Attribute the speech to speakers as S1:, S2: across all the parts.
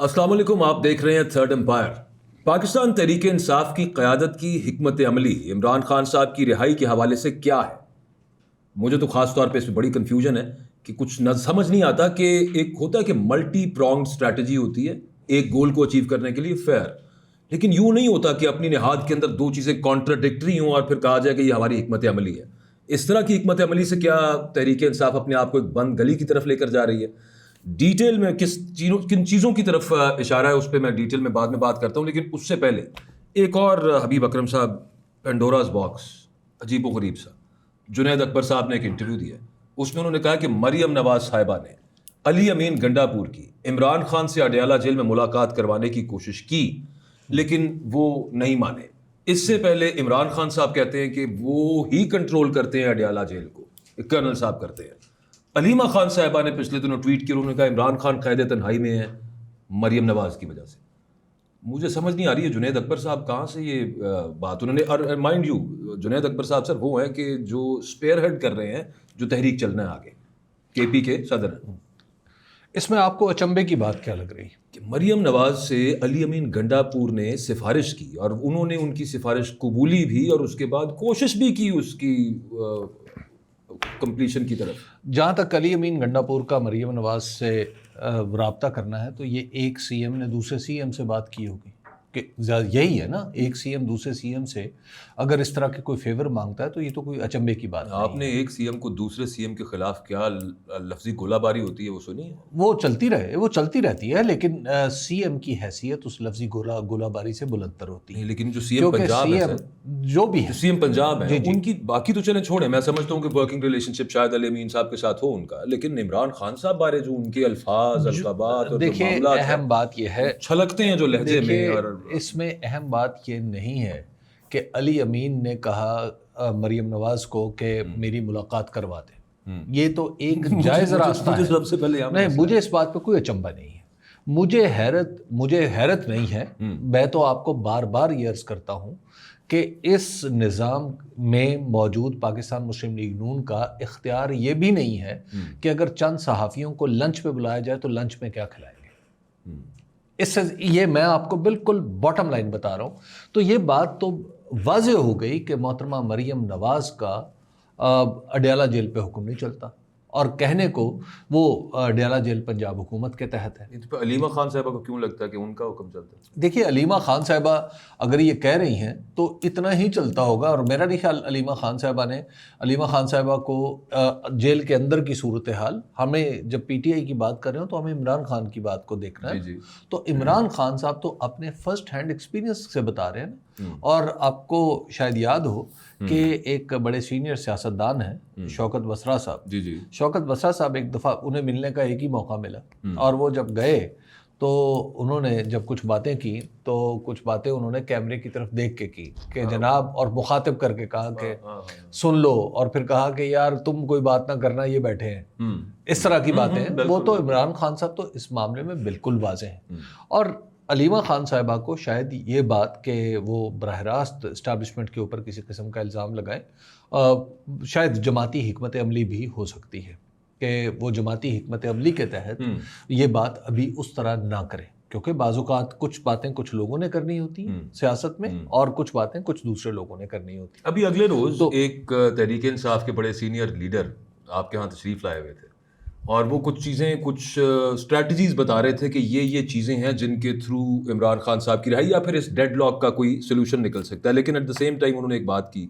S1: السلام علیکم، آپ دیکھ رہے ہیں تھرڈ امپائر۔ پاکستان تحریک انصاف کی قیادت کی حکمت عملی عمران خان صاحب کی رہائی کے حوالے سے کیا ہے؟ مجھے تو خاص طور پہ اس میں بڑی کنفیوژن ہے کہ کچھ نہ سمجھ نہیں آتا کہ ایک ہوتا ہے کہ ملٹی پرونگڈ اسٹریٹجی ہوتی ہے ایک گول کو اچیو کرنے کے لیے، فیئر، لیکن یوں نہیں ہوتا کہ اپنی نہاد کے اندر دو چیزیں کانٹراڈکٹری ہوں اور پھر کہا جائے کہ یہ ہماری حکمت عملی ہے۔ اس طرح کی حکمت عملی سے کیا تحریک انصاف اپنے آپ کو ایک بند گلی کی طرف لے کر جا رہی ہے؟ ڈیٹیل میں کن چیزوں کی طرف اشارہ ہے اس پہ میں ڈیٹیل میں بعد میں بات کرتا ہوں، لیکن اس سے پہلے ایک اور حبیب اکرم صاحب پینڈوراز باکس عجیب و غریب سا جنید اکبر صاحب نے ایک انٹرویو دیا، اس میں انہوں نے کہا کہ مریم نواز صاحبہ نے علی امین گنڈاپور کی عمران خان سے اڈیالہ جیل میں ملاقات کروانے کی کوشش کی لیکن وہ نہیں مانے۔ اس سے پہلے عمران خان صاحب کہتے ہیں کہ وہ ہی کنٹرول کرتے ہیں اڈیالہ جیل کو، کرنل صاحب کرتے ہیں۔ علیمہ خان صاحبہ نے پچھلے دنوں ٹویٹ کیا، انہوں نے کہا عمران خان قید تنہائی میں ہیں مریم نواز کی وجہ سے۔ مجھے سمجھ نہیں آ رہی ہے جنید اکبر صاحب کہاں سے یہ بات انہوں نے، اور مائنڈ یو جنید اکبر صاحب سر وہ ہیں کہ جو اسپیئر ہیڈ کر رہے ہیں جو تحریک چلنا ہے آگے، کے پی کے صدر ہیں۔
S2: اس میں آپ کو اچنبے کی بات کیا لگ رہی ہے؟
S1: کہ مریم نواز سے علی امین گنڈاپور نے سفارش کی اور انہوں نے ان کی سفارش قبولی بھی اور اس کے بعد کوشش بھی کی اس کی کمپلیشن کی طرف۔
S2: جہاں تک علی امین گنڈاپور کا مریم نواز سے رابطہ کرنا ہے تو یہ ایک سی ایم نے دوسرے سی ایم سے بات کی ہوگی کہ یہی ہے نا، ایک سی ایم دوسرے سی ایم سے اگر اس طرح کے کوئی فیور مانگتا ہے تو یہ تو کوئی اچنبے کی بات نہیں۔
S1: آپ نے ایک سی ایم کو دوسرے سی ایم کے خلاف کیا لفظی گولہ باری ہوتی ہے وہ سنی ہے؟
S2: وہ چلتی رہتی ہے، لیکن سی ایم کی حیثیت اس لفظی گولہ باری سے بلند تر ہوتی ہے۔
S1: لیکن جو سی ایم پنجاب ہے،
S2: جو بھی ہے
S1: سی ایم پنجاب ہے ان کی باقی تو چلیں چھوڑیں، میں سمجھتا ہوں کہ ورکنگ ریلیشن شپ شاید علی امین صاحب کے ساتھ ہو ان کا، لیکن عمران خان صاحب بارے جو ان کے الفاظ القابات اور
S2: دیکھیے اہم بات یہ ہے،
S1: چھلکتے ہیں جو لہجے میں، اور
S2: اس میں اہم بات یہ نہیں ہے کہ علی امین نے کہا مریم نواز کو کہ میری ملاقات کروا دے، یہ تو ایک جائز راستہ ہے۔
S1: سب سے پہلے
S2: نہیں، مجھے اس بات پہ کوئی اچنبا نہیں ہے، مجھے حیرت نہیں ہے۔ میں تو آپ کو بار بار یہ عرض کرتا ہوں کہ اس نظام میں موجود پاکستان مسلم لیگ نون کا اختیار یہ بھی نہیں ہے کہ اگر چند صحافیوں کو لنچ پہ بلایا جائے تو لنچ میں کیا کھلائیں گے۔ اس سے یہ میں آپ کو بالکل باٹم لائن بتا رہا ہوں۔ تو یہ بات تو واضح ہو گئی کہ محترمہ مریم نواز کا اڈیالہ جیل پہ حکم نہیں چلتا، اور کہنے کو وہ اڈیالہ جیل پنجاب حکومت کے تحت ہے۔
S1: علیمہ خان صاحبہ کو کیوں لگتا ہے کہ ان کا حکم چلتا ہے؟
S2: دیکھیے علیمہ خان صاحبہ اگر یہ کہہ رہی ہیں تو اتنا ہی چلتا ہوگا، اور میرا نہیں خیال علیمہ خان صاحبہ کو جیل کے اندر کی صورتحال، ہمیں جب پی ٹی آئی کی بات کر رہے ہوں تو ہمیں عمران خان کی بات کو دیکھنا ہے۔ تو عمران خان صاحب تو اپنے فرسٹ ہینڈ ایکسپیرینس سے بتا رہے ہیں، اور آپ کو شاید یاد ہو کہ ایک بڑے سینئر سیاستدان ہیں شوکت بسرا صاحب، شوکت بسرا صاحب ایک دفعہ انہیں ملنے کا ایک ہی موقع ملا، اور وہ جب گئے تو انہوں نے جب کچھ باتیں کی تو کچھ باتیں انہوں نے کیمرے کی طرف دیکھ کے کی کہ جناب، اور مخاطب کر کے کہا کہ سن لو، اور پھر کہا کہ یار تم کوئی بات نہ کرنا، یہ بیٹھے ہیں، اس طرح کی باتیں۔ وہ تو عمران خان صاحب تو اس معاملے میں بالکل واضح ہیں، اور علیمہ خان صاحبہ کو شاید یہ بات کہ وہ براہ راست اسٹیبلشمنٹ کے اوپر کسی قسم کا الزام لگائیں، شاید جماعتی حکمت عملی بھی ہو سکتی ہے کہ وہ جماعتی حکمت عملی کے تحت یہ بات ابھی اس طرح نہ کریں، کیونکہ بعض اوقات کچھ باتیں کچھ لوگوں نے کرنی ہوتی ہیں سیاست میں، اور کچھ باتیں کچھ دوسرے لوگوں نے کرنی ہوتی ہیں۔
S1: ابھی اگلے روز ایک تحریک انصاف کے بڑے سینئر لیڈر آپ کے ہاں تشریف لائے ہوئے تھے، اور وہ کچھ چیزیں، کچھ اسٹریٹجیز بتا رہے تھے کہ یہ چیزیں ہیں جن کے تھرو عمران خان صاحب کی رہائی یا پھر اس ڈیڈ لاک کا کوئی سلوشن نکل سکتا ہے، لیکن ایٹ دا سیم ٹائم انہوں نے ایک بات کی،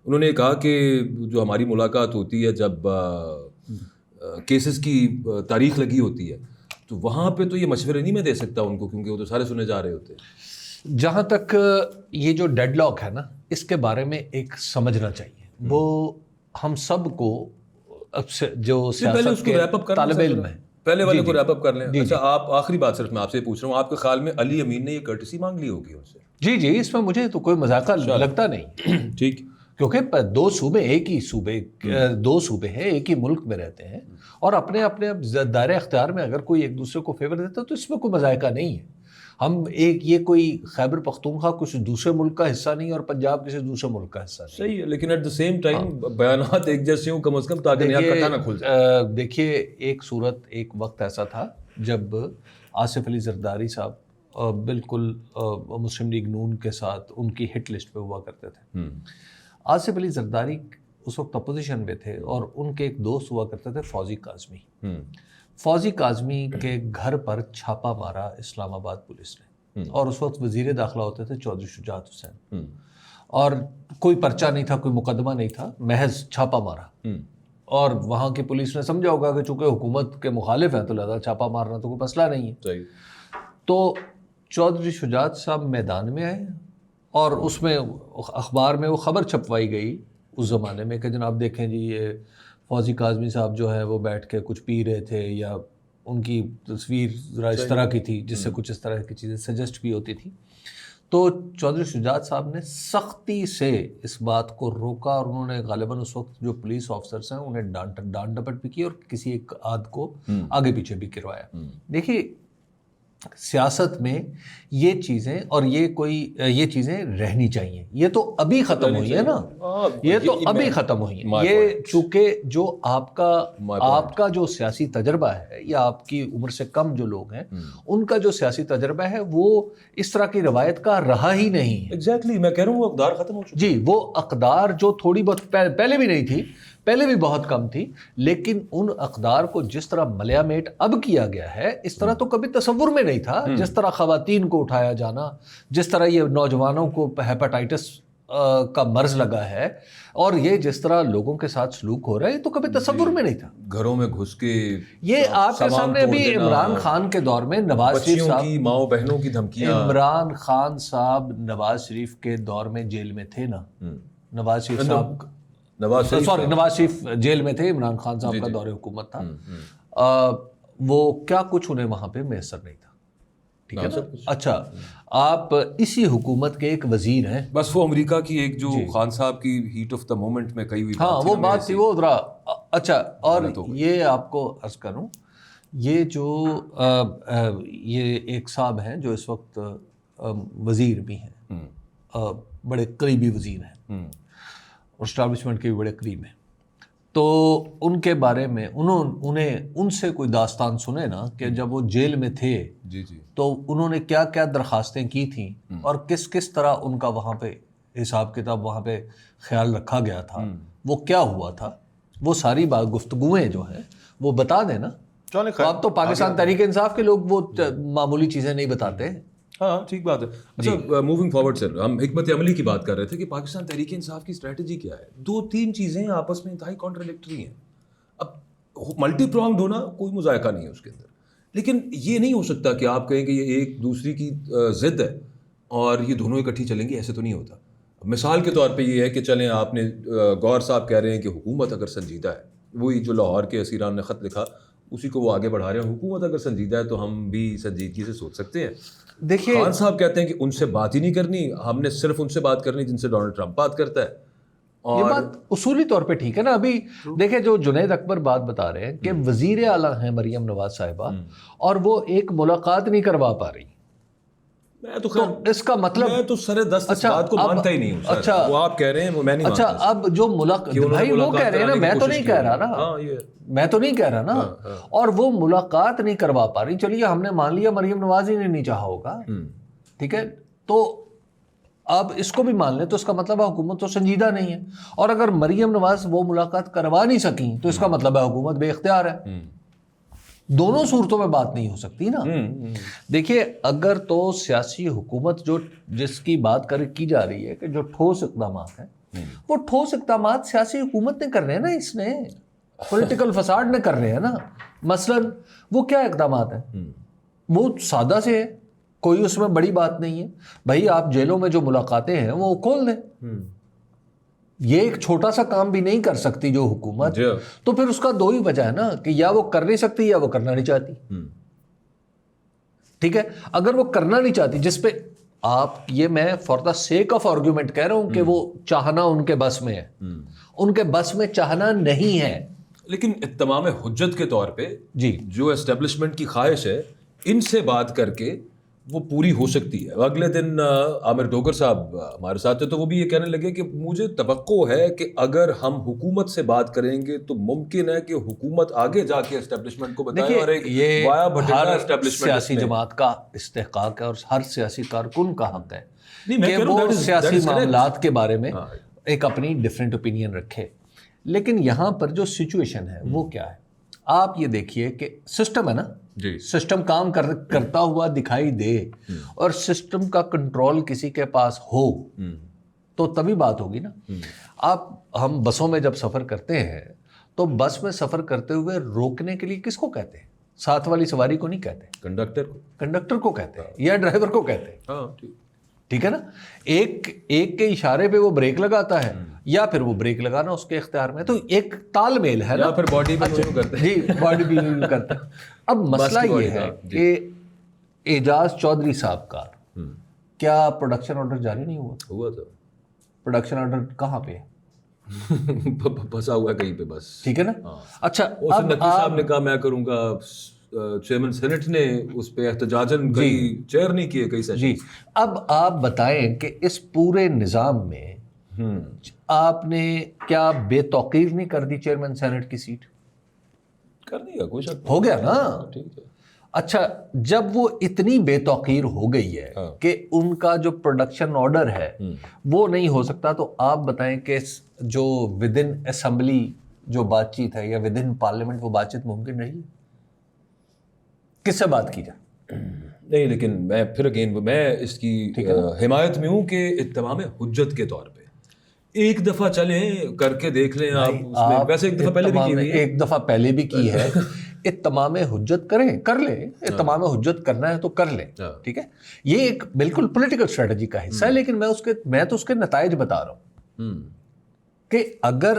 S1: انہوں نے کہا کہ جو ہماری ملاقات ہوتی ہے جب کیسز کی تاریخ لگی ہوتی ہے تو وہاں پہ تو یہ مشورے نہیں میں دے سکتا ان کو، کیونکہ وہ تو سارے سنے جا رہے ہوتے ہیں۔
S2: جہاں تک یہ جو ڈیڈ لاک ہے نا، اس کے بارے میں ایک سمجھنا چاہیے، وہ ہم سب کو جو سیاست کے طالب علم ہیں،
S1: پہلے والے کو ریپ اپ کر لیں۔ اچھا، آپ آخری بات صرف میں آپ سے پوچھ رہا ہوں، آپ کے خیال میں علی امین نے یہ کرٹسی مانگ لی ہوگی ان سے؟
S2: جی، اس میں مجھے تو کوئی مذاقہ لگتا نہیں،
S1: ٹھیک،
S2: کیونکہ دو صوبے ہیں، ایک ہی ملک میں رہتے ہیں، اور اپنے دائرہ اختیار میں اگر کوئی ایک دوسرے کو فیور دیتا ہے تو اس میں کوئی مذائقہ نہیں ہے۔ ہم یہ کوئی خیبر پختونخوا کچھ دوسرے ملک کا حصہ نہیں اور پنجاب کسی دوسرے ملک کا حصہ نہیں۔
S1: صحیح ہے، لیکن ایٹ دا سیم ٹائم بیانات ایک جیسے ہوں کم از کم، تاکہ نیا کٹا نہ کھل جائے۔
S2: دیکھیے ایک وقت ایسا تھا جب آصف علی زرداری صاحب بالکل مسلم لیگ نون کے ساتھ ان کی ہٹ لسٹ پہ ہوا کرتے تھے. آصف علی زرداری اس وقت اپوزیشن میں تھے اور ان کے ایک دوست ہوا کرتے تھے فوزی کاظمی. فوزی کاظمی کے گھر پر چھاپا مارا اسلام آباد پولیس نے, اور اس وقت وزیر داخلہ ہوتے تھے چودھری شجاعت حسین, اور کوئی پرچہ نہیں تھا, کوئی مقدمہ نہیں تھا, محض چھاپا مارا. اور وہاں کی پولیس نے سمجھا ہوگا کہ چونکہ حکومت کے مخالف ہیں تو لہذا چھاپا مارنا تو کوئی مسئلہ نہیں ہے. تو چودھری شجاعت صاحب میدان میں آئے اور اس میں اخبار میں وہ خبر چھپوائی گئی اس زمانے میں کہ جناب دیکھیں جی یہ فوزی کاظمی صاحب جو ہے وہ بیٹھ کے کچھ پی رہے تھے, یا ان کی تصویر ذرا اس طرح کی تھی جس سے کچھ اس طرح کی چیزیں سجسٹ بھی ہوتی تھی. تو چودھری شجاعت صاحب نے سختی سے اس بات کو روکا, اور انہوں نے غالباً اس وقت جو پولیس آفسرس ہیں انہیں ڈانٹ ڈپٹ بھی کی اور کسی ایک آدھ کو آگے پیچھے بھی کروایا. دیکھیے سیاست میں یہ چیزیں اور یہ چیزیں رہنی چاہیے. یہ تو ابھی ختم ہوئی ہے نا, یہ تو ابھی ختم ہوئی ہے. یہ چونکہ جو آپ کا جو سیاسی تجربہ ہے یا آپ کی عمر سے کم جو لوگ ہیں ان کا جو سیاسی تجربہ ہے وہ اس طرح کی روایت کا رہا ہی نہیں ہے.
S1: ایگزیکٹلی میں کہہ رہا ہوں وہ اقدار ختم ہو چکی.
S2: جی وہ اقدار جو تھوڑی بہت پہلے بھی نہیں تھی, پہلے بھی بہت کم تھی, لیکن ان اقدار کو جس طرح ملیامیٹ اب کیا گیا ہے اس طرح تو کبھی تصور میں نہیں تھا. جس طرح خواتین کو اٹھایا جانا, جس طرح یہ نوجوانوں کو ہیپاٹائٹس کا مرض لگا ہے, اور یہ جس طرح لوگوں کے ساتھ سلوک ہو رہا ہے یہ تو کبھی تصور میں نہیں تھا.
S1: گھروں میں گھس کے
S2: یہ آپ کے سامنے ابھی عمران خان کے دور میں نواز شریف صاحب
S1: کی ماؤں بہنوں کی دھمکیاں,
S2: عمران خان صاحب نواز شریف کے دور میں جیل میں تھے نا. نواز شریف جیل میں تھے, عمران خان صاحب کا دور حکومت تھا. وہ کیا کچھ انہیں وہاں پہ میسر نہیں تھا. ٹھیک ہے نا. اچھا آپ اسی حکومت کے ایک وزیر ہیں,
S1: بس وہ امریکہ کی ایک جو خان صاحب کی ہیٹ آف دا مومنٹ میں کئی ہوئی,
S2: ہاں وہ بات تھی وہ ذرا. اچھا اور یہ آپ کو عرض کروں, یہ جو یہ ایک صاحب ہیں جو اس وقت وزیر بھی ہیں, بڑے قریبی وزیر ہیں اور اسٹیبلشمنٹ کے بھی بڑے قریب ہیں, تو ان کے بارے میں انہیں ان سے کوئی داستان سنے نا کہ جب وہ جیل میں تھے تو انہوں نے کیا کیا درخواستیں کی تھیں اور کس کس طرح ان کا وہاں پہ حساب کتاب وہاں پہ خیال رکھا گیا تھا, وہ کیا ہوا تھا, وہ ساری گفتگویں جو ہیں وہ بتا دیں نا. آپ تو پاکستان تحریک انصاف کے لوگ وہ معمولی چیزیں نہیں بتاتے.
S1: ہاں ٹھیک بات ہے. اچھا موونگ فارورڈ سر, ہم حکمت عملی کی بات کر رہے تھے کہ پاکستان تحریک انصاف کی اسٹریٹجی کیا ہے. 2-3 چیزیں آپس میں انتہائی کانٹراڈکٹری ہیں. اب ملٹی پرانگڈ ہونا کوئی مذائقہ نہیں ہے اس کے اندر, لیکن یہ نہیں ہو سکتا کہ آپ کہیں کہ یہ ایک دوسری کی ضد ہے اور یہ دونوں اکٹھی چلیں گی, ایسے تو نہیں ہوتا. مثال کے طور پہ یہ ہے کہ چلیں آپ نے گور صاحب کہہ رہے ہیں کہ حکومت اگر سنجیدہ ہے, وہی جو لاہور کے اسیران نے خط لکھا اسی کو وہ آگے بڑھا رہے ہیں, حکومت اگر سنجیدہ ہے تو ہم بھی سنجیدگی سے سوچ سکتے ہیں. دیکھیے خان صاحب کہتے ہیں کہ ان سے بات ہی نہیں کرنی, ہم نے صرف ان سے بات کرنی جن سے ڈونلڈ ٹرمپ بات کرتا ہے.
S2: یہ بات اصولی طور پہ ٹھیک ہے نا. ابھی دیکھیں جو جنید اکبر بات بتا رہے ہیں کہ وزیر اعلیٰ ہیں مریم نواز صاحبہ اور وہ ایک ملاقات نہیں کروا پا رہی,
S1: تو
S2: اس کا مطلب
S1: میں تو سر دست اس بات کو مانتا ہی نہیں ہوں.
S2: اچھا
S1: وہ آپ کہہ رہے ہیں وہ میں نہیں
S2: مانتا. اچھا اب جو بھائی وہ کہہ رہے ہیں نا, میں تو نہیں کہہ رہا نا, میں تو نہیں کہہ رہا نا, اور وہ ملاقات نہیں کروا پا رہی. چلیے ہم نے مان لیا مریم نواز ہی نے نہیں چاہا ہوگا, ٹھیک ہے, تو اب اس کو بھی مان لیں تو اس کا مطلب ہے حکومت تو سنجیدہ نہیں ہے. اور اگر مریم نواز وہ ملاقات کروا نہیں سکیں تو اس کا مطلب ہے حکومت بے اختیار ہے. دونوں صورتوں میں بات نہیں ہو سکتی نا. دیکھیے اگر تو سیاسی حکومت جو جس کی بات کی جا رہی ہے کہ جو ٹھوس اقدامات ہیں وہ ٹھوس اقدامات سیاسی حکومت نے کرنے ہیں نا, اس نے پولیٹیکل فساد نے کرنے ہیں نا. مثلا وہ کیا اقدامات ہیں, وہ سادہ سے ہے, کوئی اس میں بڑی بات نہیں ہے. بھائی آپ جیلوں میں جو ملاقاتیں ہیں وہ کھول دیں, یہ ایک چھوٹا سا کام بھی نہیں کر سکتی جو حکومت, تو پھر اس کا دو ہی وجہ ہے نا کہ یا وہ کر نہیں سکتی یا وہ کرنا نہیں چاہتی. ٹھیک ہے, اگر وہ کرنا نہیں چاہتی, جس پہ آپ یہ میں for the sake of argument کہہ رہا ہوں کہ وہ چاہنا ان کے بس میں ہے, ان کے بس میں چاہنا نہیں ہے.
S1: لیکن تمام حجت کے طور پہ
S2: جی
S1: جو اسٹیبلشمنٹ کی خواہش ہے ان سے بات کر کے وہ پوری ہو سکتی ہے. اگلے دن عامر ڈوگر صاحب ہمارے ساتھ تھے تو وہ بھی یہ کہنے لگے کہ مجھے توقع ہے کہ اگر ہم حکومت سے بات کریں گے تو ممکن ہے کہ حکومت آگے جا کے اسٹیبلشمنٹ کو بتائے اور ایک
S2: یہ
S1: وایا بٹھنڈا
S2: ہر
S1: اسٹیبلشمنٹ
S2: سیاسی جماعت کا استحقاق ہے اور ہر سیاسی کارکن کا حق ہے
S1: نہیں میں
S2: کہ
S1: کہہ رہا ہوں
S2: وہ
S1: that is
S2: سیاسی
S1: correct.
S2: معاملات کے بارے میں ایک اپنی ڈفرینٹ اوپینین رکھے. لیکن یہاں پر جو سچویشن ہے وہ کیا ہے, آپ یہ دیکھیے کہ سسٹم ہے نا,
S1: جی
S2: سسٹم کام کرتا ہوا دکھائی دے اور سسٹم کا کنٹرول کسی کے پاس ہو تو تبھی بات ہوگی نا. ہم بسوں میں جب سفر کرتے ہیں تو بس میں سفر کرتے ہوئے روکنے کے لیے کس کو کہتے ہیں؟ ساتھ والی سواری کو نہیں کہتے, کنڈکٹر کو کہتے ہیں یا ڈرائیور کو کہتے ہیں.
S1: ہاں
S2: ٹھیک ہے نا, ایک کے اشارے پہ وہ بریک لگاتا ہے یا پھر وہ بریک لگانا اس کے اختیار میں, تو ایک تال میل ہے نا,
S1: پھر باڈی بھی کرتے ہیں.
S2: جی باڈی بلڈنگ کرتے ہیں. اب مسئلہ یہ ہے کہ اعجاز چودھری صاحب کا کیا پروڈکشن آرڈر جاری نہیں ہوا
S1: تھا؟
S2: پروڈکشن آرڈر کہاں پہ
S1: پھنسا ہوا کہیں پہ بس.
S2: ٹھیک ہے نا. اچھا
S1: اب نقوی صاحب نے کہا میں کروں گا, چیئرمین سینٹ نے اس پہ احتجاجاً کئی چیئر نہیں کیے کئی سیشن.
S2: جی اب آپ بتائیں کہ اس پورے نظام میں آپ نے کیا بے توقیر نہیں کر دی چیئرمین سینٹ کی سیٹ؟
S1: کر دیا, کوئی شک
S2: ہو گیا نا.
S1: ٹھیک ہے.
S2: اچھا جب وہ اتنی بے توقیر ہو گئی ہے کہ ان کا جو پروڈکشن آرڈر ہے وہ نہیں ہو سکتا, تو آپ بتائیں کہ جو ود ان اسمبلی جو بات چیت ہے یا ود ان پارلیمنٹ وہ بات چیت ممکن رہی؟ کس سے بات کی جائے؟
S1: نہیں لیکن میں پھر اگین میں اس کی حمایت میں ہوں کہ اتمام حجت کے طور پہ ایک دفعہ چلیں کر کے دیکھ لیں. آپ ویسے ایک دفعہ پہلے بھی کی,
S2: ایک دفعہ پہلے بھی کی ہے. اتمام حجت کریں, کر لیں, اتمام حجت کرنا ہے تو کر لیں. ٹھیک ہے, یہ ایک بالکل پولیٹیکل اسٹریٹجی کا حصہ ہے, لیکن میں تو اس کے نتائج بتا رہا ہوں کہ اگر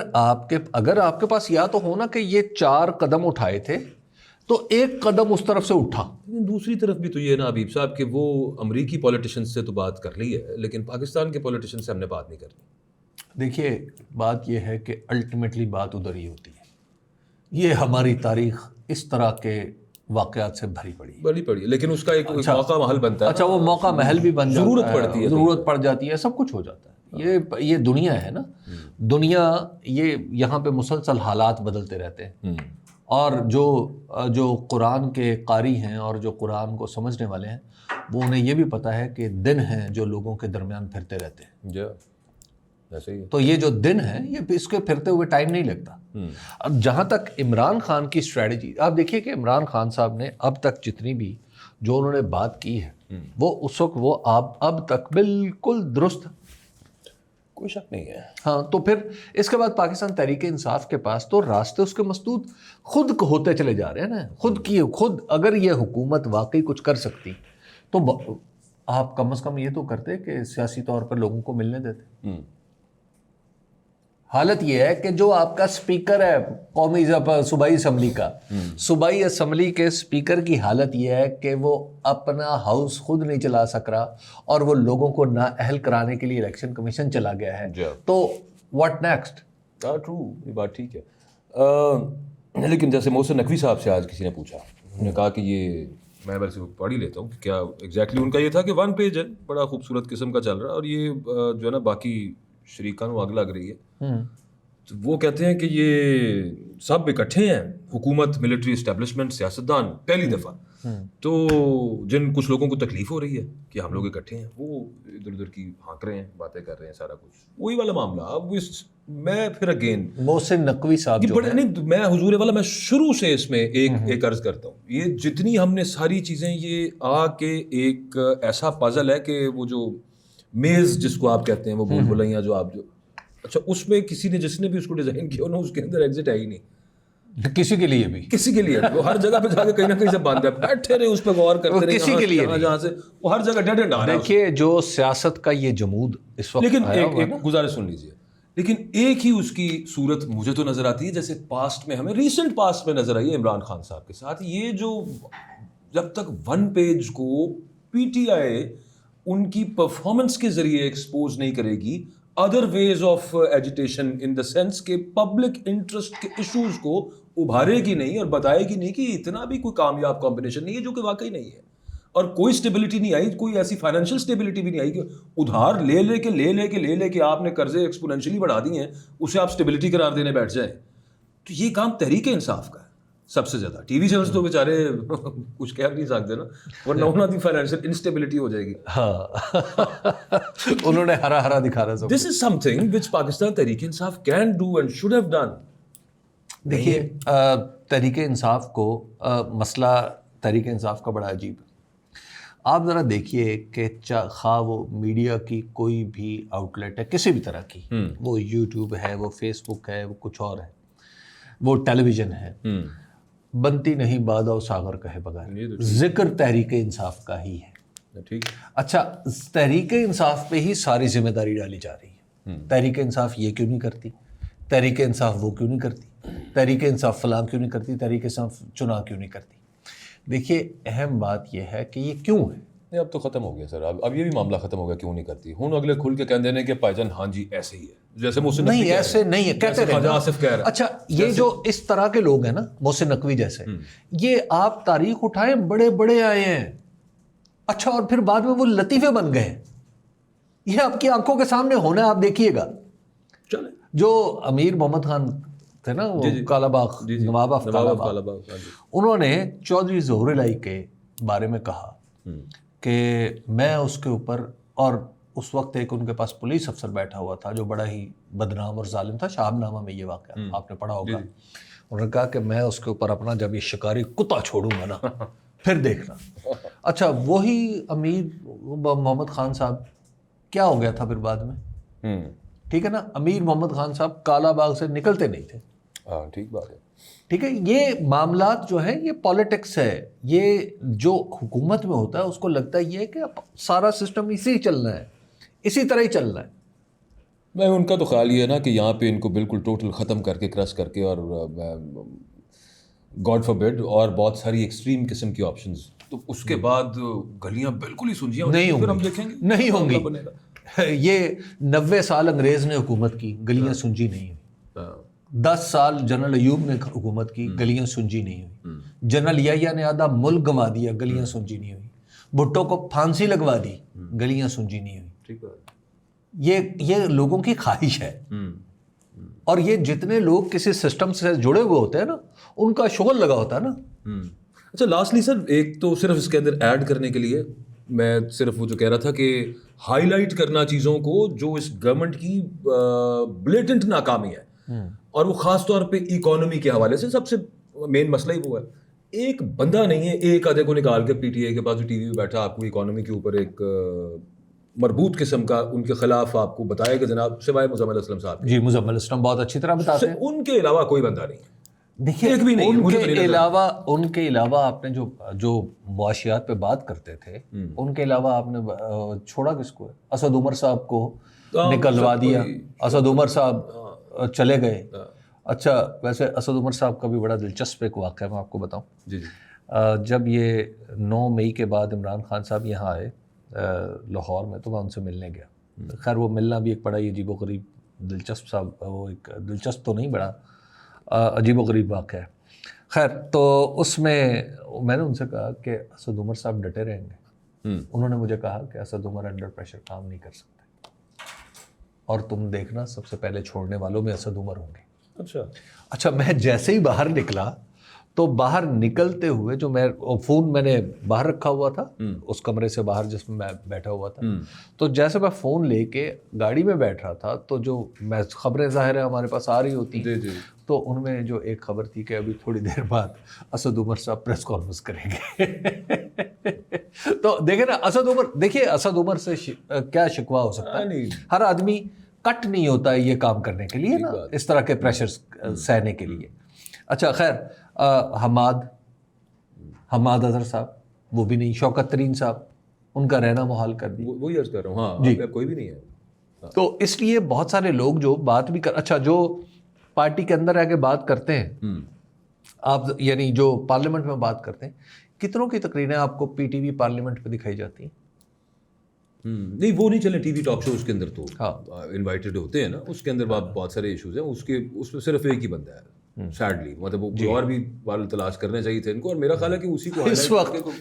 S2: آپ کے پاس یا تو ہونا کہ یہ 4 قدم اٹھائے تھے تو ایک قدم اس طرف سے اٹھا.
S1: دوسری طرف بھی تو یہ نا حبیب صاحب کہ وہ امریکی پولیٹیشین سے تو بات کر لی ہے لیکن پاکستان کے پولیٹیشین سے ہم نے بات نہیں کرنی.
S2: دیکھیے بات یہ ہے کہ الٹیمیٹلی بات ادھر ہی ہوتی ہے. یہ ہماری تاریخ اس طرح کے واقعات سے بھری پڑی ہے
S1: لیکن اس کا ایک موقع محل بنتا ہے.
S2: اچھا وہ موقع محل بھی بن جاتا ہے,
S1: ضرورت پڑتی ہے,
S2: ضرورت پڑ جاتی ہے, سب کچھ ہو جاتا ہے. یہ دنیا ہے نا, دنیا یہ یہاں پہ مسلسل حالات بدلتے رہتے ہیں. اور جو قرآن کے قاری ہیں اور جو قرآن کو سمجھنے والے ہیں وہ انہیں یہ بھی پتہ ہے کہ دن ہیں جو لوگوں کے درمیان پھرتے رہتے ہیں.
S1: ایسے ہی
S2: تو یہ جو دن ہے یہ اس کے پھرتے ہوئے ٹائم نہیں لگتا. اب جہاں تک عمران خان کی اسٹریٹجی, آپ دیکھیے کہ عمران خان صاحب نے اب تک جتنی بھی جو انہوں نے بات کی ہے وہ اس وقت وہ اب تک بالکل درست,
S1: کوئی شک نہیں ہے.
S2: ہاں تو پھر اس کے بعد پاکستان تحریک انصاف کے پاس تو راستے اس کے مسدود خود ہوتے چلے جا رہے ہیں نا. خود اگر یہ حکومت واقعی کچھ کر سکتی تو آپ کم از کم یہ تو کرتے کہ سیاسی طور پر لوگوں کو ملنے دیتے. حالت یہ ہے کہ جو آپ کا سپیکر ہے قومی صوبائی اسمبلی کا, صوبائی اسمبلی کے سپیکر کی حالت یہ ہے کہ وہ اپنا ہاؤس خود نہیں چلا سک رہا اور وہ لوگوں کو نااہل کرانے کے لیے الیکشن کمیشن چلا گیا ہے. تو واٹ نیکسٹ؟
S1: ٹرو, یہ بات ٹھیک ہے. لیکن جیسے محسن نقوی صاحب سے آج کسی نے پوچھا, انہوں نے کہا کہ یہ میں ویسے پڑھ ہی لیتا ہوں کہ کیا ایگزیکٹلی ان کا یہ تھا کہ 1 پیج ہے بڑا خوبصورت قسم کا چل رہا ہے اور یہ جو ہے نا باقی شریکان وہ آگ لگ رہی ہے. تو وہ کہتے ہیں کہ یہ سب اکٹھے ہیں, حکومت, ملٹری اسٹیبلشمنٹ, سیاستدان, پہلی دفعہ. تو جن کچھ لوگوں کو تکلیف ہو رہی ہے کہ ہم لوگ اکٹھے ہیں وہ ادھر ادھر کی ہانک رہے ہیں, باتیں کر رہے ہیں, سارا کچھ وہی والا معاملہ. اب میں پھر اگین
S2: محسن نقوی صاحب
S1: نہیں, میں حضور والا میں شروع سے اس میں ایک عرض کرتا ہوں, یہ جتنی ہم نے ساری چیزیں یہ آ کے ایک ایسا پازل ہے کہ وہ جو میز جس کو آپ کہتے ہیں وہ بول بلائیاں جو آپ جو اچھا اس میں کسی نے جس نے بھی اس کو ڈیزائن کیا نا اس کے اندر ایگزٹ ہے ہی نہیں
S2: کسی کے لیے بھی,
S1: کسی کے لیے وہ ہر جگہ پہ جا کے کہیں نہ کہیں سے باندھ ہے, بیٹھے رہے اس پہ غور کرتے رہے,
S2: کسی کے لیے
S1: جہاں سے وہ ہر جگہ ڈیڈ اینڈ آ رہا ہے.
S2: دیکھیے جو سیاست کا یہ جمود اس وقت,
S1: لیکن ایک گزارش سن لیجیے, لیکن ایک ہی اس کی صورت مجھے تو نظر آتی ہے جیسے پاسٹ میں ہمیں ریسنٹ پاسٹ میں نظر آئی ہے عمران خان صاحب کے ساتھ. یہ جو جب تک 1 پیج کو پی ٹی آئی ان کی پرفارمنس کے ذریعے ایکسپوز نہیں کرے گی otherwise of agitation in the sense کہ پبلک انٹرسٹ کے ایشوز کو ابھارے گی نہیں اور بتائے گی نہیں کہ اتنا بھی کوئی کامیاب کمبینیشن نہیں ہے, جو کہ واقعی نہیں ہے. اور کوئی اسٹیبلٹی نہیں آئی, کوئی ایسی فائنینشیل اسٹیبلٹی بھی نہیں آئی کہ ادھار لے کے آپ نے قرضے ایکسپونینشلی بڑھا دیے ہیں, اسے آپ اسٹیبلٹی قرار دینے بیٹھ جائیں. تو یہ کام تحریک انصاف کا ہے سب سے زیادہ. ٹی وی چینلز تو بیچارے کچھ کہہ نہیں سکتے نا, ورنہ انہوں کی فائنینشیل انسٹیبلٹی ہو جائے گی.
S2: ہاں انہوں نے ہرا ہرا دکھانا سب.
S1: دس از some thing which Pakistan Tehreek Insaf can do and should have done.
S2: دیکھیے تحریک انصاف کو مسئلہ تحریک انصاف کا بڑا عجیب ہے. آپ ذرا دیکھیے کہ خواہ وہ میڈیا کی کوئی بھی آؤٹ لیٹ ہے کسی بھی طرح کی, وہ یوٹیوب ہے, وہ فیس بک ہے, وہ کچھ اور ہے, وہ ٹیلی ویژن ہے, بنتی نہیں بادہ و ساغر کہے بغیر, ذکر تحریک انصاف کا ہی ہے.
S1: ٹھیک.
S2: اچھا تحریک انصاف پہ ہی ساری ذمہ داری ڈالی جا رہی ہے. تحریک انصاف یہ کیوں نہیں کرتی, تحریک انصاف وہ کیوں نہیں کرتی, تحریک انصاف فلاں کیوں نہیں کرتی, تحریک انصاف چناؤ کیوں نہیں کرتی. دیکھیے اہم بات یہ ہے کہ یہ کیوں ہے.
S1: نہیں اب تو ختم ہو گیا سر, اب یہ بھی معاملہ ختم ہو گیا, کیوں نہیں کرتی. ہوں اگلے کھل کے کہہ دینے کہ بھائی جان ہاں جی ایسے ہی ہے, جیسے محسن نقوی
S2: نہیں ایسے نہیں ہے کہتے
S1: خواجہ آصف کہہ رہے ہیں.
S2: اچھا یہ جو اس طرح کے لوگ ہیں نا محسن نقوی جیسے, یہ آپ تاریخ اٹھائیں بڑے بڑے آئے ہیں, اچھا اور پھر بعد میں وہ لطیفے بن گئے. یہ آپ کی آنکھوں کے سامنے ہونا ہے, آپ دیکھیے گا.
S1: چلے
S2: جو امیر محمد خان تھے نا, وہ کالا باغ, نواب آف کالا باغ, انہوں نے چودھری ظہور الہی کے بارے میں کہا کہ میں اس کے اوپر, اور اس وقت ایک ان کے پاس پولیس افسر بیٹھا ہوا تھا جو بڑا ہی بدنام اور ظالم تھا, شہاب نامہ میں یہ واقعہ آپ نے پڑھا ہوگا. انہوں نے کہا کہ میں اس کے اوپر اپنا جب یہ شکاری کتا چھوڑوں گا نا پھر دیکھنا. اچھا وہی امیر محمد خان صاحب کیا ہو گیا تھا پھر بعد میں, ٹھیک ہے نا, امیر محمد خان صاحب کالا باغ سے نکلتے نہیں تھے.
S1: ٹھیک بات ہے.
S2: ٹھیک ہے, یہ معاملات جو ہیں یہ پالیٹکس ہے. یہ جو حکومت میں ہوتا ہے اس کو لگتا ہے یہ کہ سارا سسٹم اسی ہی چلنا ہے, اسی طرح ہی چلنا ہے.
S1: میں ان کا تو خیال یہ ہے نا کہ یہاں پہ ان کو بالکل ٹوٹل ختم کر کے کرش کر کے, اور گاڈ فاربیڈ اور بہت ساری ایکسٹریم قسم کی آپشنز, تو اس کے بعد گلیاں بالکل ہی سنجیاں
S2: نہیں
S1: ہوں گی.
S2: ہوں
S1: ہم
S2: گی,
S1: دیکھیں گے
S2: نہیں ہوں گی. یہ 90 سال انگریز نے حکومت کی, گلیاں سنجی نہیں ہوئی. 10 سال جنرل ایوب نے حکومت کی, گلیاں سنجی نہیں ہوئی. جنرل یحییٰ نے آدھا ملک گنوا دیا, گلیاں سنجی نہیں ہوئی. بھٹو کو پھانسی لگوا دی, گلیاں سنجی نہیں ہوئی. یہ لوگوں کی خواہش ہے. اور یہ جتنے لوگ کسی سسٹم سے جڑے ہوئے ہوتے ہیں نا, ان کا شغل لگا ہوتا ہے نا.
S1: اچھا لاسٹلی سر, ایک تو صرف اس کے اندر ایڈ کرنے کے لیے میں صرف وہ جو کہہ رہا تھا کہ ہائی لائٹ کرنا چیزوں کو جو اس گورنمنٹ کی بلیٹنٹ ناکامی ہے, اور وہ خاص طور پہ اکانومی کے حوالے سے سب سے مین مسئلہ ہی وہ ہے. ایک بندہ نہیں ہے ایک آدھے کو نکال کے پی ٹی اے کے پاس جو ٹی وی میں بیٹھا آپ کو اکانومی کے اوپر ایک مربوط قسم کا ان کے خلاف آپ کو بتائے کہ جناب سوائے مزمل اسلم صاحب.
S2: جی مزمل اسلم بہت اچھی طرح بتاتے ہیں.
S1: ان کے علاوہ کوئی بندہ نہیں ہے.
S2: دیکھیے ان کے علاوہ آپ نے جو معاشیات پہ بات کرتے تھے, ان کے علاوہ آپ نے چھوڑا کس کو ہے؟ اسد عمر صاحب کو نکلوا دیا, اسد عمر صاحب چلے گئے. اچھا ویسے اسد عمر صاحب کا بھی بڑا دلچسپ ایک واقعہ میں آپ کو بتاؤں.
S1: جی
S2: جب یہ 9 مئی کے بعد عمران خان صاحب یہاں آئے لاہور میں, تو میں ان سے ملنے گیا. خیر وہ ملنا بھی ایک بڑا ہی عجیب و غریب دلچسپ صاحب, وہ ایک دلچسپ تو نہیں, بڑا عجیب و غریب واقعہ ہے. خیر تو اس میں نے ان سے کہا کہ اسد عمر صاحب ڈٹے رہیں گے. انہوں نے مجھے کہا کہ اسد عمر انڈر پریشر کام نہیں کر سکتے, اور تم دیکھنا سب سے پہلے چھوڑنے والوں میں اسد عمر ہوں گے. اچھا میں جیسے ہی باہر نکلا تو باہر نکلتے ہوئے جو فون میں نے باہر رکھا ہوا تھا اس کمرے سے باہر جس میں میں بیٹھا ہوا تھا, تو جیسے میں فون لے کے گاڑی میں بیٹھ رہا تھا تو جو خبریں ظاہر ہے ہمارے پاس آ رہی ہوتی ہیں, تو ان میں جو ایک خبر تھی کہ ابھی تھوڑی دیر بعد اسد عمر صاحب پریس کانفرنس کریں گے. تو دیکھیں نا اسد عمر, دیکھیے اسد عمر سے کیا شکوہ ہو سکتا ہے. ہر آدمی کٹ نہیں ہوتا ہے یہ کام کرنے کے لیے نا, اس طرح کے پریشر سہنے کے لیے. اچھا خیر حماد اظہر صاحب وہ بھی نہیں, شوکت ترین صاحب ان کا رہنا محال کر دیا.
S1: وہی عرض کر رہا ہوں, ہاں
S2: جی
S1: کوئی بھی نہیں ہے.
S2: تو اس لیے بہت سارے لوگ جو بات بھی اچھا جو پارٹی کے اندر رہ کے بات کرتے ہیں, آپ یعنی جو پارلیمنٹ میں بات کرتے ہیں, کتنوں کی تقریریں آپ کو پی ٹی وی پارلیمنٹ پہ دکھائی جاتی ہیں؟
S1: نہیں وہ نہیں چلے ٹی وی ٹاک شوز کے اندر تو انوائٹڈ ہوتے ہیں نا, اس کے اندر بہت سارے ایشوز ہیں, اس میں صرف ایک ہی بندہ ہے. سیڈلی. مطلب وہ اور بھی بال تلاش کرنے چاہیے تھے ان کو, اور میرا خیال ہے کہ اسی کو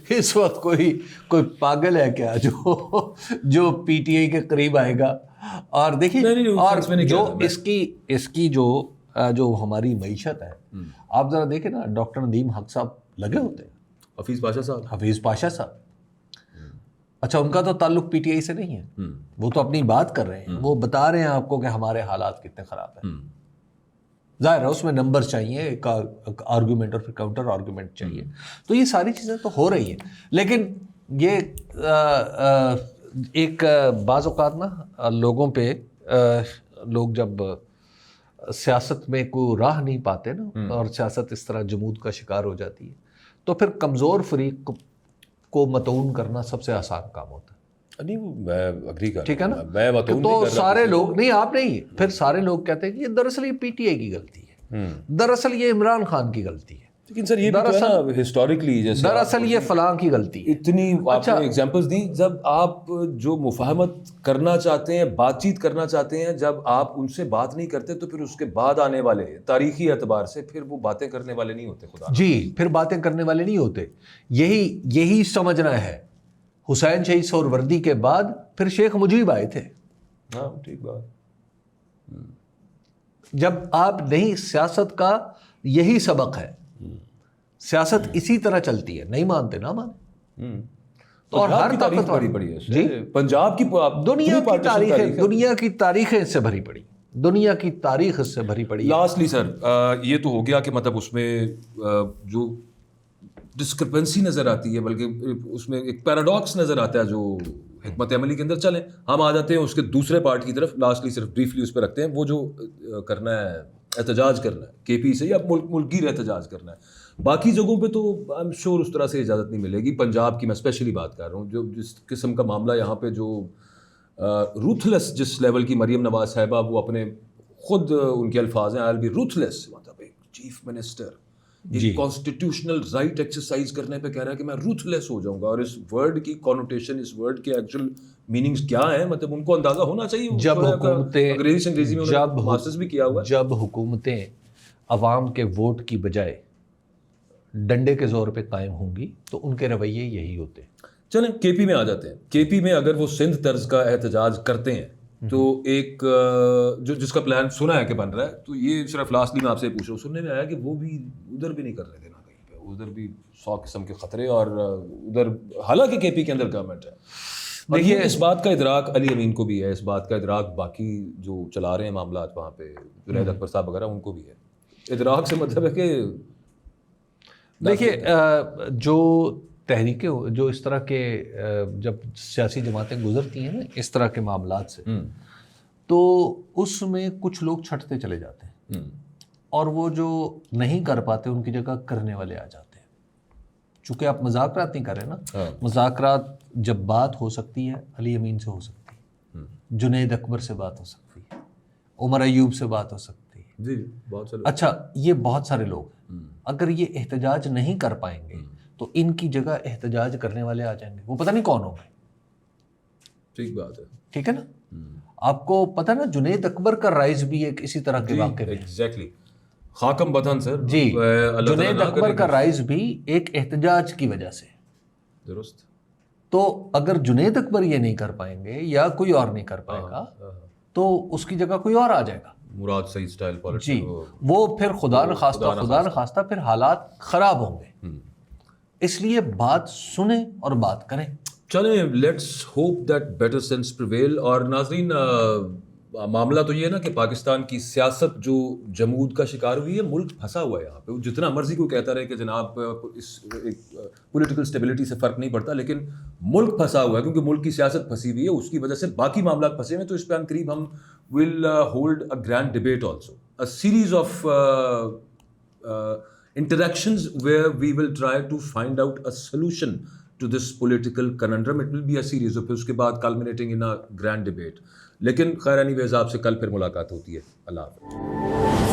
S2: اس وقت کوئی پاگل ہے کیا جو پی ٹی آئی کے قریب آئے گا. اور دیکھیے اور جو اس کی جو ہماری معیشت ہے, آپ ذرا دیکھیں نا, ڈاکٹر ندیم حق صاحب لگے ہوتے ہیں,
S1: حفیظ پاشا صاحب.
S2: اچھا, ان کا تو تعلق پی ٹی آئی سے نہیں ہے, وہ تو اپنی بات کر رہے ہیں, وہ بتا رہے ہیں آپ کو کہ ہمارے حالات کتنے خراب ہیں. ظاہر ہے اس میں نمبر چاہیے, ایک آرگومنٹ اور پھر کاؤنٹر آرگومنٹ چاہیے, تو یہ ساری چیزیں تو ہو رہی ہیں. لیکن یہ ایک بعض اوقات نا لوگوں پہ لوگ جب سیاست میں کوئی راہ نہیں پاتے نا, اور سیاست اس طرح جمود کا شکار ہو جاتی ہے, تو پھر کمزور فریق کو متعون کرنا سب سے آسان کام ہوتا ہے.
S1: نہیں, میں اگری کر,
S2: ٹھیک ہے نا, تو سارے لوگ نہیں, آپ نہیں, پھر سارے لوگ کہتے ہیں کہ یہ دراصل یہ پی ٹی آئی کی غلطی ہے, دراصل یہ عمران خان کی غلطی ہے,
S1: لیکن سر یہ دراصل ہسٹوریکلی جیسے
S2: دراصل یہ فلاں کی غلطی ہے.
S1: اتنی آپ نے ایگزامپلز دی, جب آپ جو مفاہمت کرنا چاہتے ہیں, بات چیت کرنا چاہتے ہیں, جب آپ ان سے بات نہیں کرتے تو پھر اس کے بعد آنے والے تاریخی اعتبار سے پھر وہ باتیں کرنے والے نہیں ہوتے. خدا
S2: جی, پھر باتیں کرنے والے نہیں ہوتے. یہی سمجھنا ہے. حسین شہید سہروردی کے بعد پھر شیخ مجیب آئے تھے.
S1: ہاں, ٹھیک بات.
S2: جب آپ نہیں, سیاست کا یہی سبق ہے, سیاست اسی طرح چلتی ہے, نہیں مانتے نہ مانے. تو اور ہر طاقت
S1: بڑی بڑی ہے جی, پنجاب کی
S2: دنیا کی تاریخیں اس سے بھری پڑی, دنیا کی تاریخ اس سے بھری پڑی.
S1: لاسٹلی سر یہ تو ہو گیا کہ مطلب اس میں جو ڈسکرپنسی نظر آتی ہے, بلکہ اس میں ایک پیراڈاکس نظر آتا ہے جو حکمت عملی کے اندر. چلیں ہم آ جاتے ہیں اس کے دوسرے پارٹ کی طرف, لاسٹلی صرف بریفلی اس پہ رکھتے ہیں. وہ جو کرنا ہے, احتجاج کرنا ہے کے پی سے, یا ملک گیر احتجاج کرنا ہے, باقی جگہوں پہ تو آئی ایم شیور اس طرح سے اجازت نہیں ملے گی. پنجاب کی میں اسپیشلی بات کر رہا ہوں, جو جس قسم کا معاملہ یہاں پہ, جو روتھلیس جس لیول کی مریم نواز صاحبہ, وہ اپنے خود ان کے الفاظ ہیں, آئی ول بی روتھلیس. مطلب ایک چیف منسٹر ایک کانسٹیٹیوشنل رائٹ ایکسرسائز کرنے پہ کہہ رہا ہے کہ میں روتھلیس ہو جاؤں گا, اور اس ورڈ کی کونوٹیشن, اس ورڈ کے ایکچوئل میننگز کیا ہیں, مطلب ان کو اندازہ ہونا چاہیے.
S2: جب حکومتیں,
S1: انگریزی میں ماسٹرز بھی کیا ہوا ہے,
S2: جب حکومتیں عوام کے ووٹ کی بجائے ڈنڈے کے زور پہ قائم ہوں گی تو ان کے رویے یہی ہوتے ہیں.
S1: چلیں کے پی میں آ جاتے ہیں. کے پی میں اگر وہ سندھ طرز کا احتجاج کرتے ہیں تو ایک جو جس کا پلان سنا ہے کہ بن رہا ہے, تو یہ صرف لاسٹلی میں آپ سے پوچھ رہا ہوں, سننے میں آیا کہ وہ بھی ادھر بھی نہیں کر رہے تھے نا کہیں پہ, ادھر بھی 100 قسم کے خطرے, اور ادھر حالانکہ کے پی کے اندر گورنمنٹ ہے. دیکھیے اس بات کا ادراک علی امین کو بھی ہے, اس بات کا ادراک باقی جو چلا رہے ہیں معاملات وہاں پہ, جنید اکبر صاحب وغیرہ, ان کو بھی ہے. ادراک سے مطلب ہے کہ
S2: دیکھیے جو تحریکیں, جو اس طرح کے جب سیاسی جماعتیں گزرتی ہیں نا اس طرح کے معاملات سے, تو اس میں کچھ لوگ چھٹتے چلے جاتے ہیں, اور وہ جو نہیں کر پاتے ان کی جگہ کرنے والے آ جاتے ہیں. چونکہ آپ مذاکرات نہیں کر رہے نا, مذاکرات جب بات ہو سکتی ہے علی امین سے ہو سکتی ہے, جنید اکبر سے بات ہو سکتی ہے, عمر ایوب سے بات ہو سکتی ہے.
S1: جی بہت سارے.
S2: اچھا, یہ بہت سارے لوگ اگر یہ احتجاج نہیں کر پائیں گے تو ان کی جگہ احتجاج کرنے والے آ جائیں گے, وہ پتہ نہیں کون ہوں گے.
S1: ٹھیک بات ہے,
S2: ٹھیک ہے نا. آپ کو پتہ نا جنید اکبر کا رائز بھی ایک اسی طرح کے واقعے میں,
S1: ایگزیکٹلی خاکم بدن سر.
S2: جی, جنید اکبر کا رائز بھی ایک احتجاج کی وجہ سے.
S1: درست.
S2: تو اگر جنید اکبر یہ نہیں کر پائیں گے یا کوئی اور نہیں کر پائے گا تو اس کی جگہ کوئی اور آ جائے گا.
S1: مراد سعید اسٹائل پالیٹکس.
S2: جی, وہ پھر خدا نخواستہ پھر حالات خراب ہوں گے. اس لیے بات سنیں اور بات کریں.
S1: چلیں let's hope that better sense prevail. اور ناظرین, معاملہ تو یہ ہے نا کہ پاکستان کی سیاست جو جمود کا شکار ہوئی ہے, ملک پھنسا ہوا ہے یہاں پہ. جتنا مرضی کوئی کہتا رہے کہ جناب اس پولیٹیکل اسٹیبلٹی سے فرق نہیں پڑتا, لیکن ملک پھنسا ہوا ہے کیونکہ ملک کی سیاست پھنسی ہوئی ہے, اس کی وجہ سے باقی معاملات پھنسے ہوئے ہیں. تو اس پہ ان قریب ہم will hold a grand debate also, a series of interactions where we will try to find out a solution to this political conundrum. It will be a series of, اس کے بعد culminating in a grand debate. لیکن خیر any ویز آپ سے کل پھر ملاقات ہوتی ہے. اللہ حافظ.